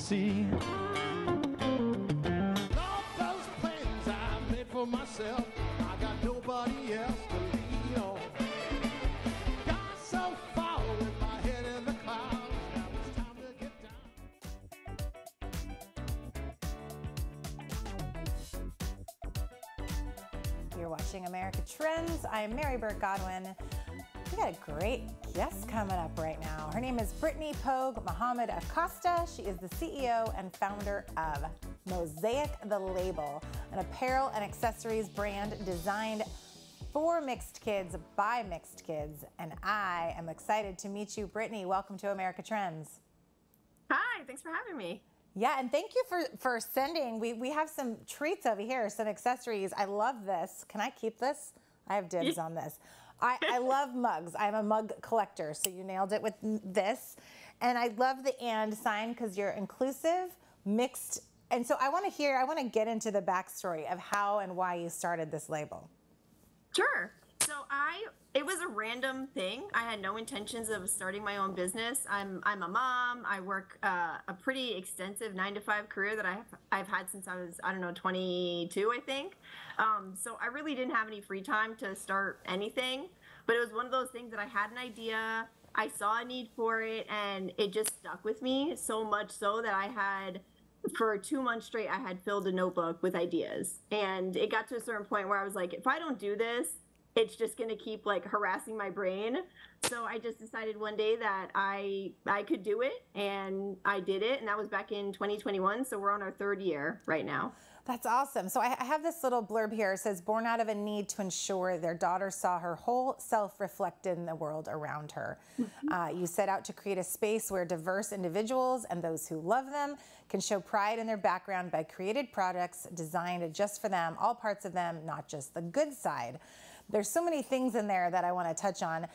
see. All those plans I made for myself, I got nobody else to lean on. Got so far with my head in the clouds, now it's time to get down. You're watching America Trends. I'm Mary Burt-Godwin. We got a great guest coming up right now. Her name is Brittany Pogue-Mohammed Acosta. She is the CEO and founder of Mosaic the Label, an apparel and accessories brand designed for mixed kids by mixed kids. And I am excited to meet you, Brittany. Welcome to America Trends. Hi, thanks for having me. Yeah, and thank you for sending. We have some treats over here, some accessories. I love this. Can I keep this? I have dibs on this. I love mugs. I'm a mug collector, so you nailed it with this. And I love the and sign because you're inclusive, mixed. And so I want to get into the backstory of how and why you started this label. Sure. So it was a random thing. I had no intentions of starting my own business. I'm a mom. I work a pretty extensive 9-to-5 career that I've had since I was, 22, I think. So I really didn't have any free time to start anything, but it was one of those things that I had an idea, I saw a need for it, and it just stuck with me so much so that for 2 months straight, I had filled a notebook with ideas. And it got to a certain point where I was like, if I don't do this, it's just going to keep harassing my brain. So I just decided one day that I could do it, and I did it. And that was back in 2021. So we're on our 3rd year right now. That's awesome. So I have this little blurb here. It says, born out of a need to ensure their daughter saw her whole self reflected in the world around her. You set out to create a space where diverse individuals and those who love them can show pride in their background by created products designed just for them, all parts of them, not just the good side. There's so many things in there that I want to touch on.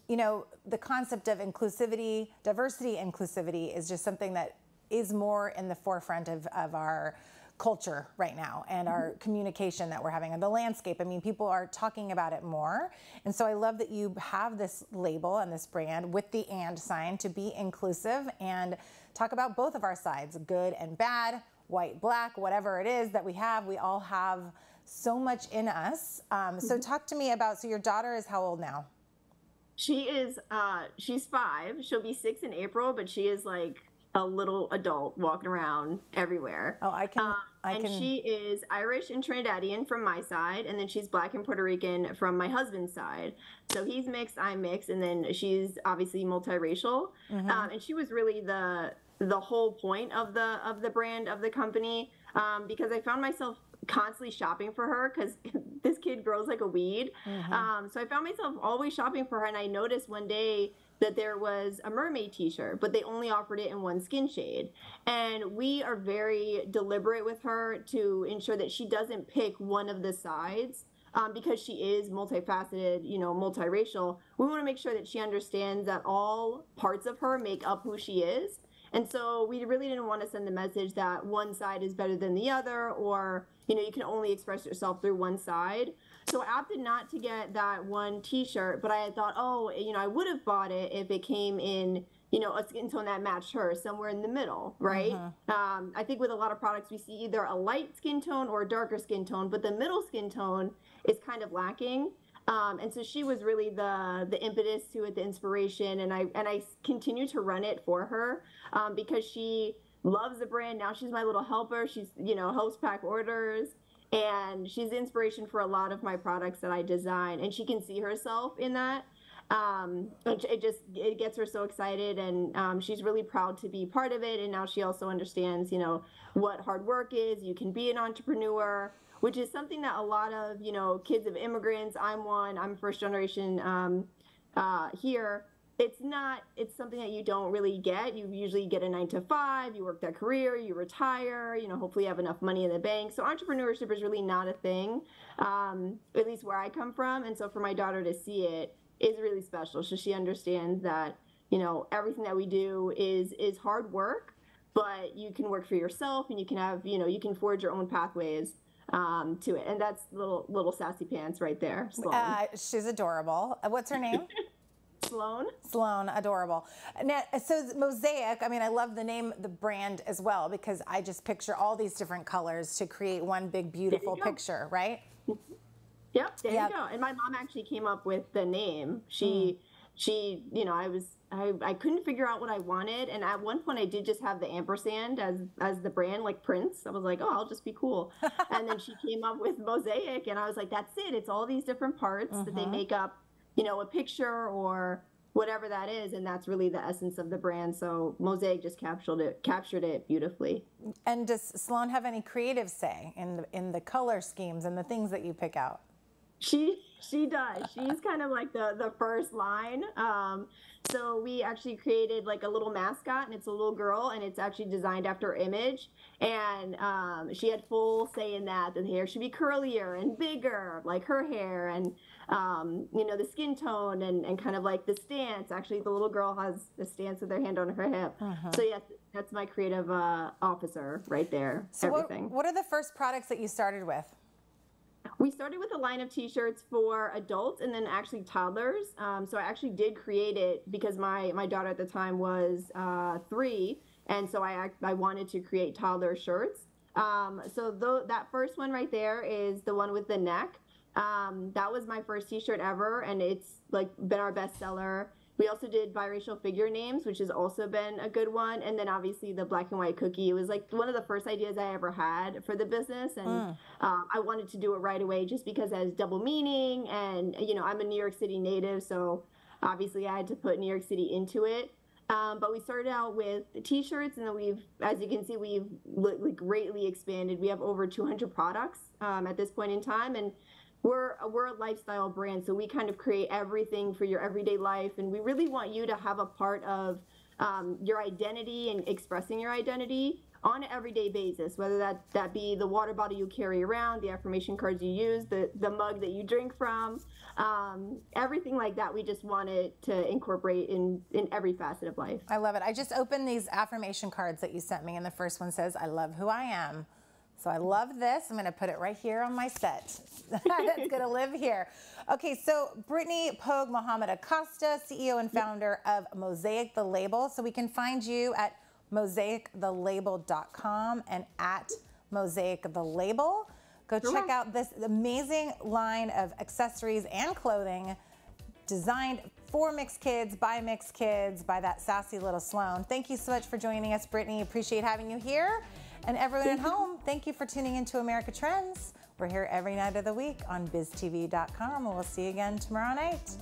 You know, the concept of inclusivity, diversity inclusivity is just something that is more in the forefront of our culture right now and our communication that we're having, and the landscape. I mean, people are talking about it more. And so I love that you have this label and this brand with the and sign to be inclusive and talk about both of our sides, good and bad, white, black, whatever it is that we have. We all have so much in us. So talk to me about, so your daughter is how old now? She is, she's 5. She'll be 6 in April, but she is like a little adult walking around everywhere. Oh, I can. She is Irish and Trinidadian from my side, and then she's Black and Puerto Rican from my husband's side. So he's mixed, I'm mixed, and then she's obviously multiracial. And she was really the whole point of the brand of the company, because I found myself constantly shopping for her because this kid grows like a weed. So I found myself always shopping for her, and I noticed one day that there was a mermaid t-shirt, but they only offered it in one skin shade. And we are very deliberate with her to ensure that she doesn't pick one of the sides, because she is multifaceted, multiracial. We want to make sure that she understands that all parts of her make up who she is. And so we really didn't want to send the message that one side is better than the other, or, you can only express yourself through one side. So I opted not to get that one t-shirt, but I had thought, I would have bought it if it came in, a skin tone that matched her, somewhere in the middle, right? I think with a lot of products, we see either a light skin tone or a darker skin tone, but the middle skin tone is kind of lacking. And so she was really the impetus to it, the inspiration, and I continue to run it for her, because she loves the brand. Now she's my little helper. She's, helps pack orders, and she's the inspiration for a lot of my products that I design, and she can see herself in that. It gets her so excited, and she's really proud to be part of it. And now she also understands, what hard work is. You can be an entrepreneur, which is something that a lot of, kids of immigrants, I'm first generation here. It's something that you don't really get. You usually get a 9-to-5, you work that career, you retire, hopefully you have enough money in the bank. So entrepreneurship is really not a thing, at least where I come from. And so for my daughter to see it is really special. So she understands that, everything that we do is hard work, but you can work for yourself, and you can have, you can forge your own pathways to it. And that's little sassy pants right there. She's adorable. What's her name? Sloan. Sloan, adorable. Now, so Mosaic, I mean, I love the name, the brand as well, because I just picture all these different colors to create one big, beautiful picture, right? Yep, there you go. And my mom actually came up with the name. She, you know, I couldn't figure out what I wanted, and at one point I did just have the ampersand as the brand, like Prince. I was like, oh, I'll just be cool. And then she came up with Mosaic, and I was like, that's it. It's all these different parts that they make up, you know, a picture or whatever that is, and that's really the essence of the brand. So Mosaic just captured it beautifully. And does Sloan have any creative say in the color schemes and the things that you pick out? She does. She's kind of like the first line. So we actually created like a little mascot, and it's a little girl, and it's actually designed after her image. And she had full say in that the hair should be curlier and bigger, like her hair, and you know, the skin tone and kind of like the stance. Actually, the little girl has a stance with her hand on her hip. So yes, that's my creative officer right there. So everything. What are the first products that you started with? We started with a line of t-shirts for adults and then actually toddlers. So I actually did create it because my daughter at the time was 3. And so I wanted to create toddler shirts. So that first one right there is the one with the neck. That was my first t-shirt ever, and it's like been our best seller. We also did biracial figure names, which has also been a good one. And then obviously the black and white cookie. It was like one of the first ideas I ever had for the business. And I wanted to do it right away just because it has double meaning. And, you know, I'm a New York City native, so obviously I had to put New York City into it. But we started out with t-shirts, and then we've, as you can see, we've greatly expanded. We have over 200 products at this point in time. And we're a lifestyle brand, so we kind of create everything for your everyday life, and we really want you to have a part of your identity and expressing your identity on an everyday basis, whether that be the water bottle you carry around, the affirmation cards you use, the mug that you drink from, everything like that. We just wanted to incorporate in every facet of life. I love it. I just opened these affirmation cards that you sent me, and the first one says, I love who I am. So I love this. I'm going to put it right here on my set. That's going to live here. Okay, so Brittany Pogue-Mohammed Acosta, CEO and founder of Mosaic the Label. So we can find you at mosaicthelabel.com and at Mosaic the Label. Go check out this amazing line of accessories and clothing designed for mixed kids, by that sassy little Sloan. Thank you so much for joining us, Brittany. Appreciate having you here. And everyone at home, thank you for tuning into America Trends. We're here every night of the week on BizTV.com, and we'll see you again tomorrow night.